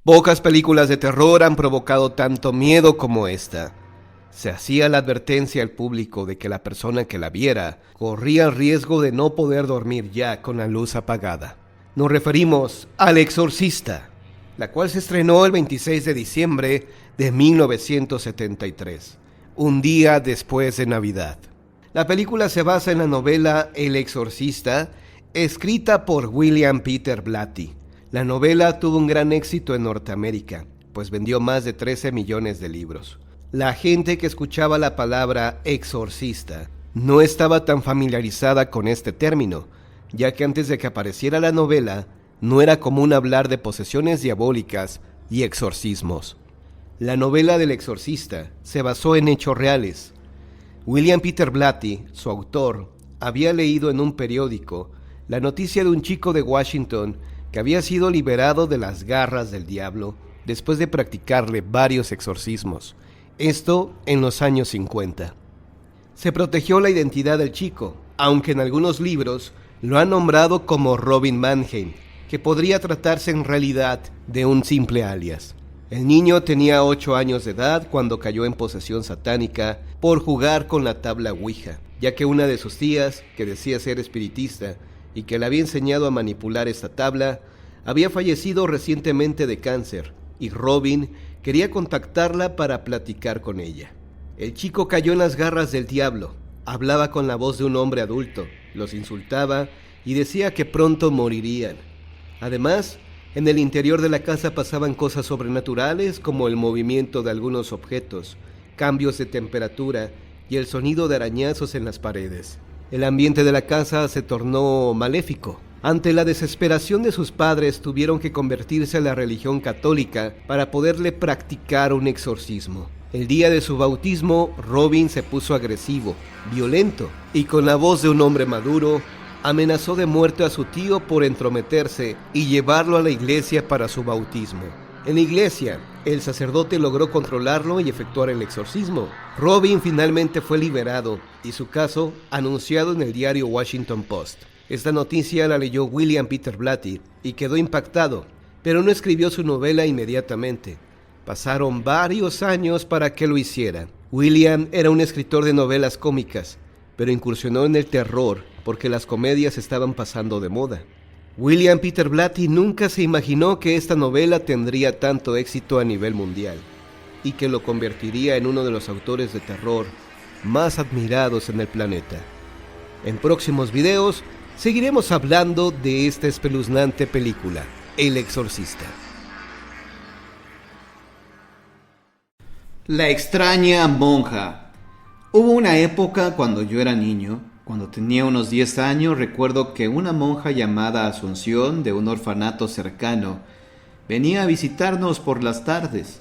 Pocas películas de terror han provocado tanto miedo como esta. Se hacía la advertencia al público de que la persona que la viera corría el riesgo de no poder dormir ya con la luz apagada. Nos referimos al Exorcista, la cual se estrenó el 26 de diciembre de 1973, un día después de Navidad. La película se basa en la novela El Exorcista, escrita por William Peter Blatty. La novela tuvo un gran éxito en Norteamérica, pues vendió más de 13 millones de libros. La gente que escuchaba la palabra exorcista no estaba tan familiarizada con este término, ya que antes de que apareciera la novela, no era común hablar de posesiones diabólicas y exorcismos. La novela del Exorcista se basó en hechos reales. William Peter Blatty, su autor, había leído en un periódico la noticia de un chico de Washington que había sido liberado de las garras del diablo después de practicarle varios exorcismos. Esto en los años 50. Se protegió la identidad del chico, aunque en algunos libros lo han nombrado como Robin Mannheim, que podría tratarse en realidad de un simple alias. El niño tenía 8 años de edad cuando cayó en posesión satánica por jugar con la tabla Ouija, ya que una de sus tías, que decía ser espiritista y que le había enseñado a manipular esta tabla, había fallecido recientemente de cáncer, y Robin quería contactarla para platicar con ella. El chico cayó en las garras del diablo, hablaba con la voz de un hombre adulto, los insultaba y decía que pronto morirían. Además, en el interior de la casa pasaban cosas sobrenaturales como el movimiento de algunos objetos, cambios de temperatura y el sonido de arañazos en las paredes. El ambiente de la casa se tornó maléfico. Ante la desesperación de sus padres, tuvieron que convertirse a la religión católica para poderle practicar un exorcismo. El día de su bautismo, Robin se puso agresivo, violento, y con la voz de un hombre maduro, amenazó de muerte a su tío por entrometerse y llevarlo a la iglesia para su bautismo. En la iglesia, el sacerdote logró controlarlo y efectuar el exorcismo. Robin finalmente fue liberado y su caso anunciado en el diario Washington Post. Esta noticia la leyó William Peter Blatty y quedó impactado, pero no escribió su novela inmediatamente. Pasaron varios años para que lo hiciera. William era un escritor de novelas cómicas, pero incursionó en el terror porque las comedias estaban pasando de moda. William Peter Blatty nunca se imaginó que esta novela tendría tanto éxito a nivel mundial y que lo convertiría en uno de los autores de terror más admirados en el planeta. En próximos videos seguiremos hablando de esta espeluznante película, El Exorcista. La extraña monja. Hubo una época cuando yo era niño, cuando tenía unos 10 años, recuerdo que una monja llamada Asunción, de un orfanato cercano, venía a visitarnos por las tardes.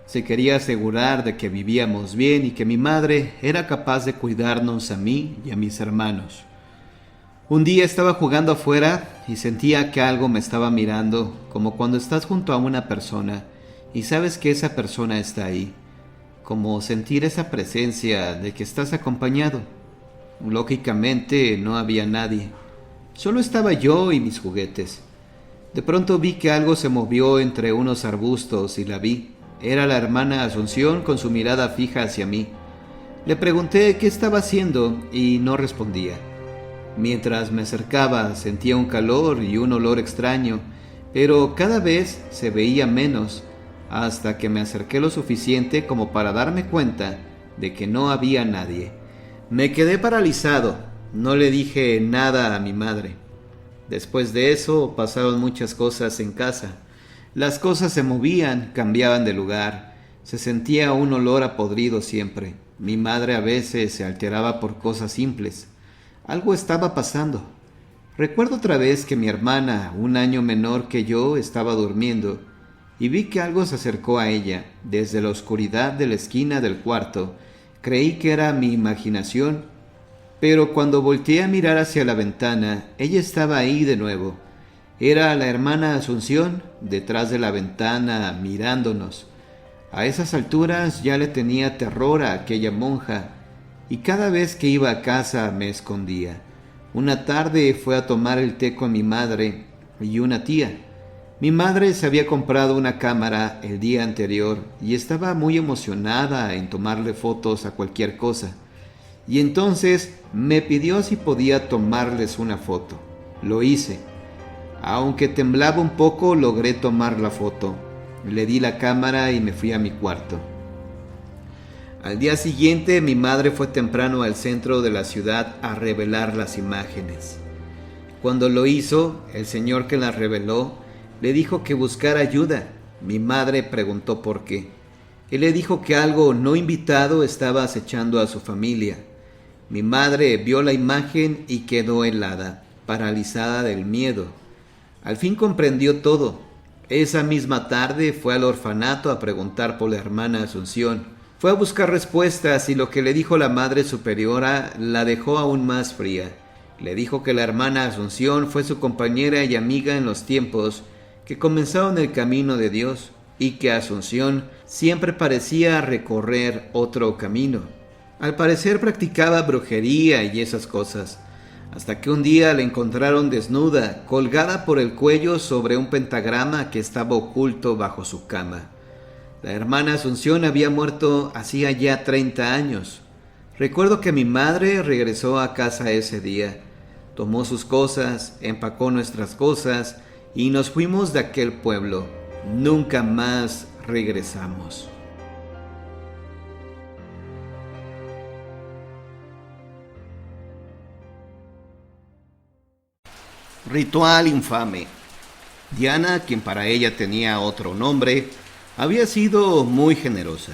Se quería asegurar de que vivíamos bien y que mi madre era capaz de cuidarnos a mí y a mis hermanos. Un día estaba jugando afuera y sentía que algo me estaba mirando, como cuando estás junto a una persona y sabes que esa persona está ahí, como sentir esa presencia de que estás acompañado. Lógicamente no había nadie, solo estaba yo y mis juguetes. De pronto vi que algo se movió entre unos arbustos y la vi. Era la hermana Asunción con su mirada fija hacia mí. Le pregunté qué estaba haciendo y no respondía. Mientras me acercaba sentía un calor y un olor extraño, pero cada vez se veía menos, hasta que me acerqué lo suficiente como para darme cuenta de que no había nadie. Me quedé paralizado, no le dije nada a mi madre. Después de eso pasaron muchas cosas en casa. Las cosas se movían, cambiaban de lugar, se sentía un olor a podrido siempre. Mi madre a veces se alteraba por cosas simples. Algo estaba pasando. Recuerdo otra vez que mi hermana, un año menor que yo, estaba durmiendo y vi que algo se acercó a ella desde la oscuridad de la esquina del cuarto. Creí que era mi imaginación, pero cuando volteé a mirar hacia la ventana, ella estaba ahí de nuevo. Era la hermana Asunción, detrás de la ventana, mirándonos. A esas alturas ya le tenía terror a aquella monja, y cada vez que iba a casa me escondía. Una tarde fue a tomar el té con mi madre y una tía. Mi madre se había comprado una cámara el día anterior y estaba muy emocionada en tomarle fotos a cualquier cosa. Y entonces me pidió si podía tomarles una foto. Lo hice. Aunque temblaba un poco, logré tomar la foto. Le di la cámara y me fui a mi cuarto. Al día siguiente, mi madre fue temprano al centro de la ciudad a revelar las imágenes. Cuando lo hizo, el señor que las reveló le dijo que buscara ayuda. Mi madre preguntó por qué. Él le dijo que algo no invitado estaba acechando a su familia. Mi madre vio la imagen y quedó helada, paralizada del miedo. Al fin comprendió todo. Esa misma tarde fue al orfanato a preguntar por la hermana Asunción. Fue a buscar respuestas y lo que le dijo la Madre Superiora la dejó aún más fría. Le dijo que la hermana Asunción fue su compañera y amiga en los tiempos que comenzaron el camino de Dios y que Asunción siempre parecía recorrer otro camino. Al parecer practicaba brujería y esas cosas, hasta que un día la encontraron desnuda, colgada por el cuello sobre un pentagrama que estaba oculto bajo su cama. La hermana Asunción había muerto hacía ya 30 años. Recuerdo que mi madre regresó a casa ese día. Tomó sus cosas, empacó nuestras cosas y nos fuimos de aquel pueblo. Nunca más regresamos. Ritual infame. Diana, quien para ella tenía otro nombre, había sido muy generosa.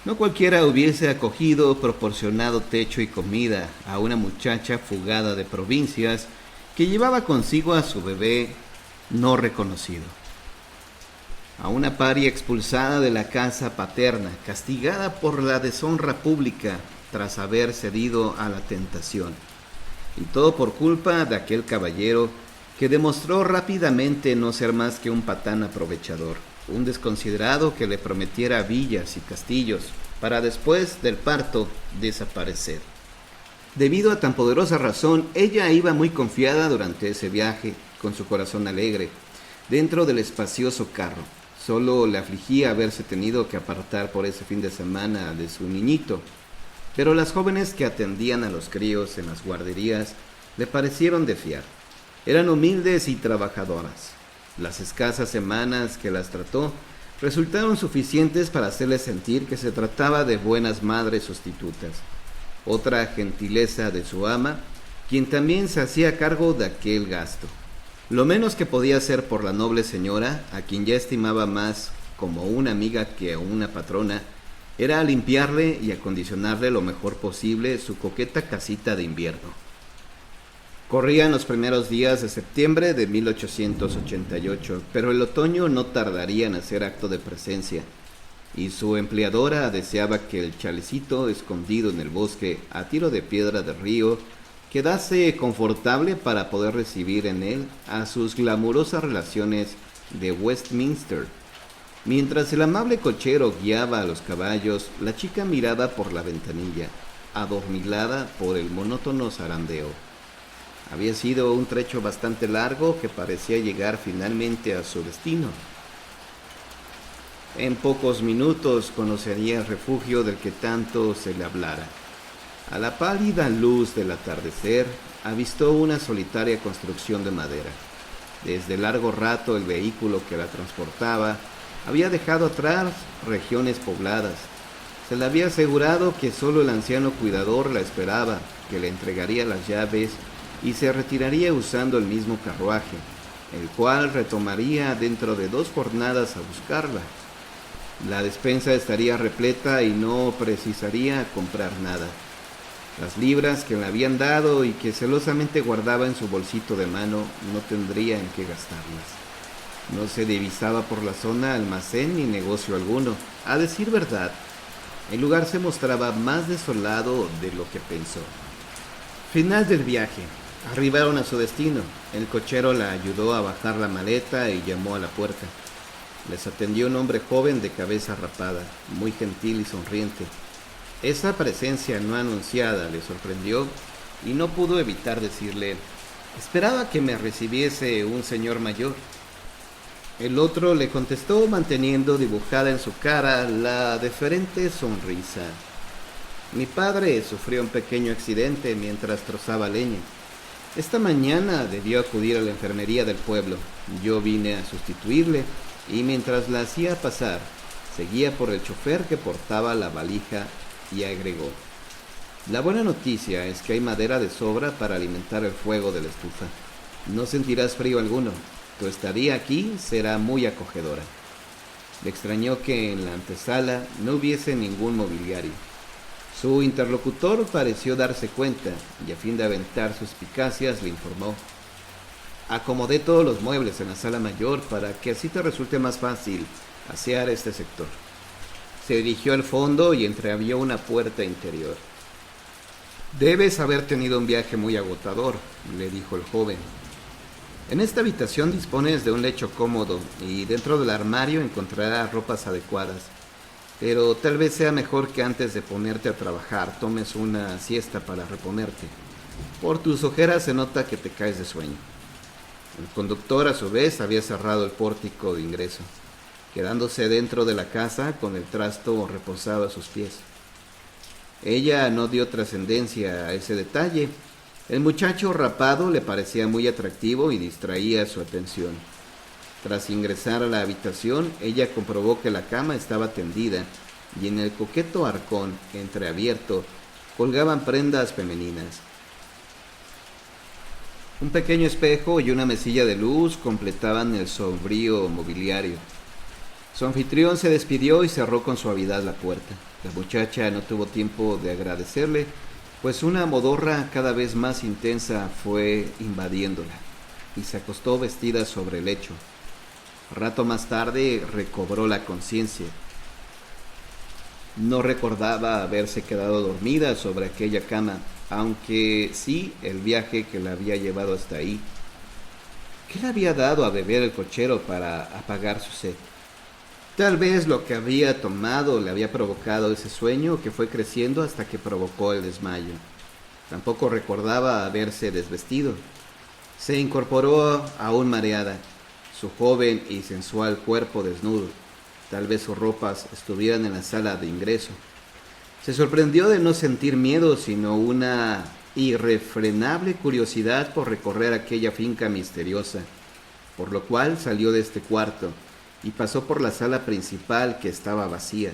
No cualquiera hubiese acogido, proporcionado techo y comida a una muchacha fugada de provincias que llevaba consigo a su bebé no reconocido. A una paria expulsada de la casa paterna, castigada por la deshonra pública tras haber cedido a la tentación. Y todo por culpa de aquel caballero que demostró rápidamente no ser más que un patán aprovechador, un desconsiderado que le prometiera villas y castillos para después del parto desaparecer. Debido a tan poderosa razón, ella iba muy confiada durante ese viaje, con su corazón alegre, dentro del espacioso carro. Solo le afligía haberse tenido que apartar por ese fin de semana de su niñito, pero las jóvenes que atendían a los críos en las guarderías le parecieron de fiar. Eran humildes y trabajadoras. Las escasas semanas que las trató resultaron suficientes para hacerle sentir que se trataba de buenas madres sustitutas. Otra gentileza de su ama, quien también se hacía cargo de aquel gasto. Lo menos que podía hacer por la noble señora, a quien ya estimaba más como una amiga que a una patrona, era limpiarle y acondicionarle lo mejor posible su coqueta casita de invierno. Corrían los primeros días de septiembre de 1888, pero el otoño no tardaría en hacer acto de presencia, y su empleadora deseaba que el chalecito escondido en el bosque a tiro de piedra del río quedase confortable para poder recibir en él a sus glamurosas relaciones de Westminster. Mientras el amable cochero guiaba a los caballos, la chica miraba por la ventanilla, adormilada por el monótono zarandeo. Había sido un trecho bastante largo que parecía llegar finalmente a su destino. En pocos minutos conocería el refugio del que tanto se le hablara. A la pálida luz del atardecer, avistó una solitaria construcción de madera. Desde largo rato el vehículo que la transportaba había dejado atrás regiones pobladas. Se le había asegurado que solo el anciano cuidador la esperaba, que le entregaría las llaves y se retiraría usando el mismo carruaje, el cual retomaría dentro de 2 jornadas a buscarla. La despensa estaría repleta y no precisaría comprar nada. Las libras que le habían dado y que celosamente guardaba en su bolsito de mano no tendría en qué gastarlas. No se divisaba por la zona almacén ni negocio alguno. A decir verdad, el lugar se mostraba más desolado de lo que pensó. Final del viaje. Arribaron a su destino. El cochero la ayudó a bajar la maleta y llamó a la puerta. Les atendió un hombre joven de cabeza rapada, muy gentil y sonriente. Esa presencia no anunciada le sorprendió y no pudo evitar decirle: «Esperaba que me recibiese un señor mayor». El otro le contestó manteniendo dibujada en su cara la deferente sonrisa. Mi padre sufrió un pequeño accidente mientras trozaba leña. Esta mañana debió acudir a la enfermería del pueblo. Yo vine a sustituirle y mientras la hacía pasar, seguía por el chofer que portaba la valija y agregó: la buena noticia es que hay madera de sobra para alimentar el fuego de la estufa. No sentirás frío alguno. Tu estadía aquí será muy acogedora. Le extrañó que en la antesala no hubiese ningún mobiliario. Su interlocutor pareció darse cuenta y a fin de aventar suspicacias le informó: acomodé todos los muebles en la sala mayor para que así te resulte más fácil asear este sector. Se dirigió al fondo y entreabrió una puerta interior. Debes haber tenido un viaje muy agotador, le dijo el joven. En esta habitación dispones de un lecho cómodo y dentro del armario encontrarás ropas adecuadas. Pero tal vez sea mejor que antes de ponerte a trabajar tomes una siesta para reponerte. Por tus ojeras se nota que te caes de sueño. El conductor a su vez había cerrado el pórtico de ingreso, quedándose dentro de la casa con el trasto reposado a sus pies. Ella no dio trascendencia a ese detalle. El muchacho rapado le parecía muy atractivo y distraía su atención. Tras ingresar a la habitación, ella comprobó que la cama estaba tendida y en el coqueto arcón entreabierto colgaban prendas femeninas. Un pequeño espejo y una mesilla de luz completaban el sombrío mobiliario. Su anfitrión se despidió y cerró con suavidad la puerta. La muchacha no tuvo tiempo de agradecerle, pues una modorra cada vez más intensa fue invadiéndola y se acostó vestida sobre el lecho. Rato más tarde recobró la conciencia. No recordaba haberse quedado dormida sobre aquella cama, aunque sí el viaje que la había llevado hasta ahí. ¿Qué le había dado a beber el cochero para apagar su sed? Tal vez lo que había tomado le había provocado ese sueño que fue creciendo hasta que provocó el desmayo. Tampoco recordaba haberse desvestido. Se incorporó aún mareada, su joven y sensual cuerpo desnudo. Tal vez sus ropas estuvieran en la sala de ingreso. Se sorprendió de no sentir miedo, sino una irrefrenable curiosidad por recorrer aquella finca misteriosa, por lo cual salió de este cuarto y pasó por la sala principal que estaba vacía.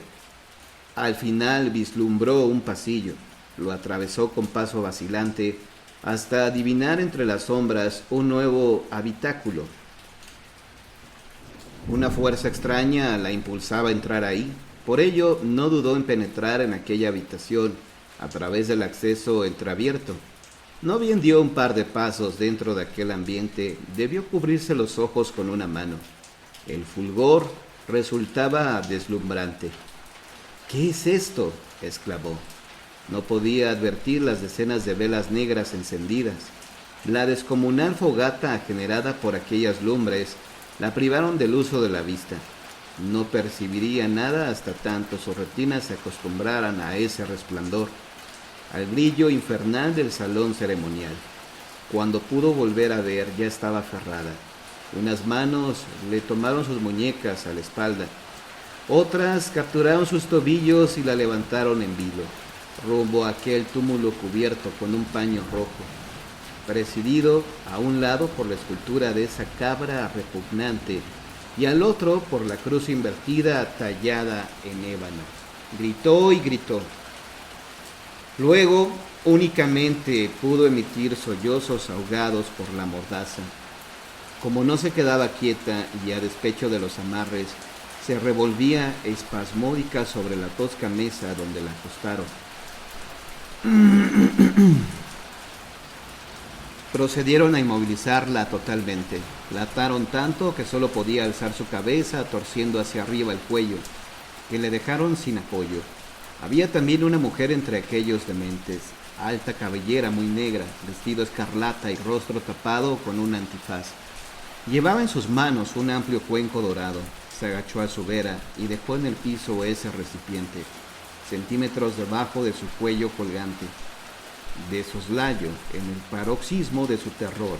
Al final vislumbró un pasillo, lo atravesó con paso vacilante hasta adivinar entre las sombras un nuevo habitáculo. Una fuerza extraña la impulsaba a entrar ahí. Por ello, no dudó en penetrar en aquella habitación a través del acceso entreabierto. No bien dio un par de pasos dentro de aquel ambiente, debió cubrirse los ojos con una mano. El fulgor resultaba deslumbrante. ¿Qué es esto?, exclamó. No podía advertir las decenas de velas negras encendidas. La descomunal fogata generada por aquellas lumbres la privaron del uso de la vista. No percibiría nada hasta tanto sus retinas se acostumbraran a ese resplandor, al brillo infernal del salón ceremonial. Cuando pudo volver a ver, ya estaba cerrada. Unas manos le tomaron sus muñecas a la espalda, otras capturaron sus tobillos y la levantaron en vilo, rumbo a aquel túmulo cubierto con un paño rojo, presidido a un lado por la escultura de esa cabra repugnante y al otro por la cruz invertida tallada en ébano. Gritó y gritó. Luego únicamente pudo emitir sollozos ahogados por la mordaza. Como no se quedaba quieta y a despecho de los amarres, se revolvía espasmódica sobre la tosca mesa donde la acostaron. Procedieron a inmovilizarla totalmente. La ataron tanto que solo podía alzar su cabeza torciendo hacia arriba el cuello, que le dejaron sin apoyo. Había también una mujer entre aquellos dementes, alta cabellera muy negra, vestido escarlata y rostro tapado con un antifaz. Llevaba en sus manos un amplio cuenco dorado. Se agachó a su vera y dejó en el piso ese recipiente, centímetros debajo de su cuello colgante. De soslayo, en el paroxismo de su terror,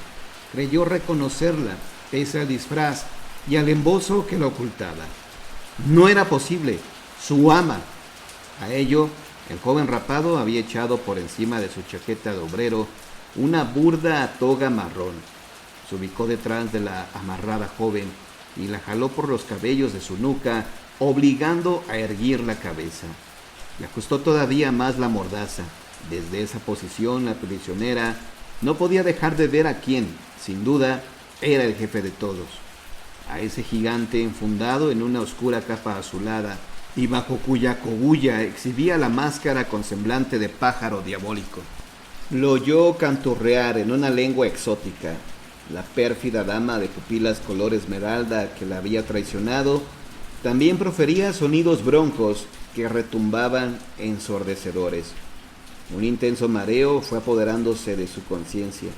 creyó reconocerla, pese al disfraz, y al embozo que lo ocultaba. No era posible, su ama. A ello, el joven rapado había echado por encima de su chaqueta de obrero una burda toga marrón. Se ubicó detrás de la amarrada joven y la jaló por los cabellos de su nuca, obligando a erguir la cabeza. Le ajustó todavía más la mordaza. Desde esa posición, la prisionera no podía dejar de ver a quien, sin duda, era el jefe de todos. A ese gigante enfundado en una oscura capa azulada y bajo cuya cogulla exhibía la máscara con semblante de pájaro diabólico. Lo oyó canturrear en una lengua exótica. La pérfida dama de pupilas color esmeralda que la había traicionado también profería sonidos broncos que retumbaban ensordecedores. Un intenso mareo fue apoderándose de su conciencia.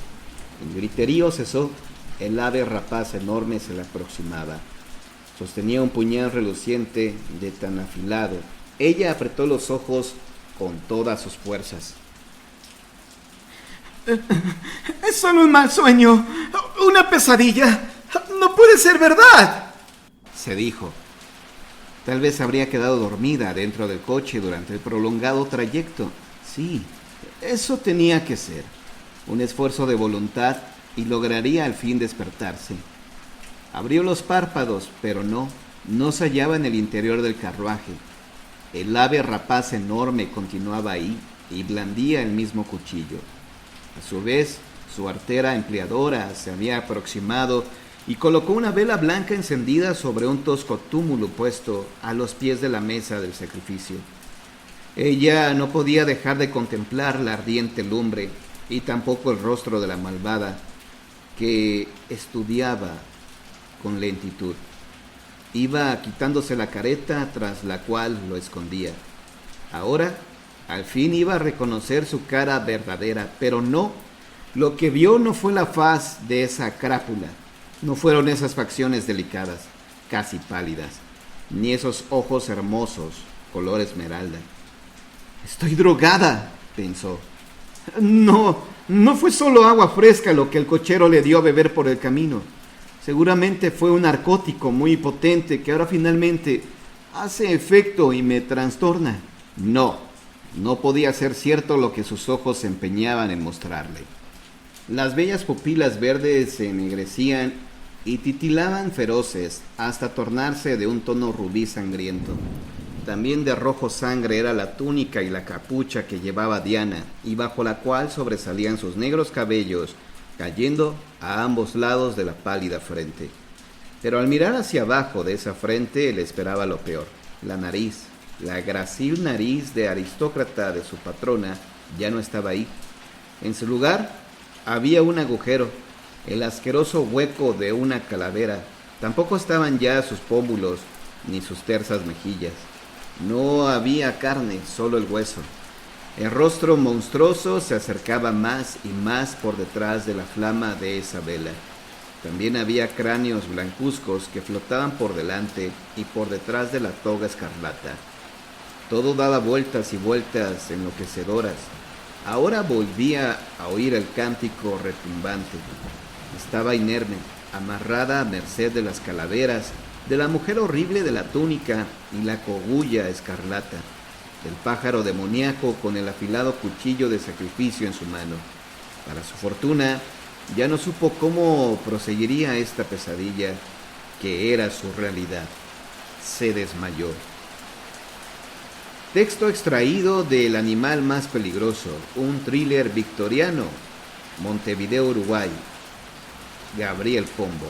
El griterío cesó. El ave rapaz enorme se le aproximaba. Sostenía un puñal reluciente de tan afilado. Ella apretó los ojos con todas sus fuerzas. Es solo un mal sueño, una pesadilla. No puede ser verdad, se dijo. Tal vez habría quedado dormida dentro del coche durante el prolongado trayecto. Sí, eso tenía que ser. Un esfuerzo de voluntad y lograría al fin despertarse. Abrió los párpados, pero no se hallaba en el interior del carruaje. El ave rapaz enorme continuaba ahí y blandía el mismo cuchillo. A su vez, su artera empleadora se había aproximado y colocó una vela blanca encendida sobre un tosco túmulo puesto a los pies de la mesa del sacrificio. Ella no podía dejar de contemplar la ardiente lumbre y tampoco el rostro de la malvada, que estudiaba con lentitud. Iba quitándose la careta tras la cual lo escondía. Ahora, al fin iba a reconocer su cara verdadera, pero no. Lo que vio no fue la faz de esa crápula, no fueron esas facciones delicadas, casi pálidas, ni esos ojos hermosos, color esmeralda. «Estoy drogada», pensó. No fue solo agua fresca lo que el cochero le dio a beber por el camino. Seguramente fue un narcótico muy potente que ahora finalmente hace efecto y me trastorna. No podía ser cierto lo que sus ojos se empeñaban en mostrarle. Las bellas pupilas verdes se ennegrecían y titilaban feroces hasta tornarse de un tono rubí sangriento. También de rojo sangre era la túnica y la capucha que llevaba Diana, y bajo la cual sobresalían sus negros cabellos, cayendo a ambos lados de la pálida frente. Pero al mirar hacia abajo de esa frente le esperaba lo peor. La nariz, la gracil nariz de aristócrata de su patrona, ya no estaba ahí. En su lugar había un agujero, el asqueroso hueco de una calavera. Tampoco estaban ya sus pómulos ni sus tersas mejillas. No había carne, solo el hueso. El rostro monstruoso se acercaba más y más por detrás de la flama de esa vela. También había cráneos blancuzcos que flotaban por delante y por detrás de la toga escarlata. Todo daba vueltas y vueltas enloquecedoras. Ahora volvía a oír el cántico retumbante. Estaba inerme, amarrada a merced de las calaveras, de la mujer horrible de la túnica y la cogulla escarlata, del pájaro demoníaco con el afilado cuchillo de sacrificio en su mano. Para su fortuna, ya no supo cómo proseguiría esta pesadilla, que era su realidad. Se desmayó. Texto extraído de El animal más peligroso, un thriller victoriano, Montevideo, Uruguay. Gabriel Pombo.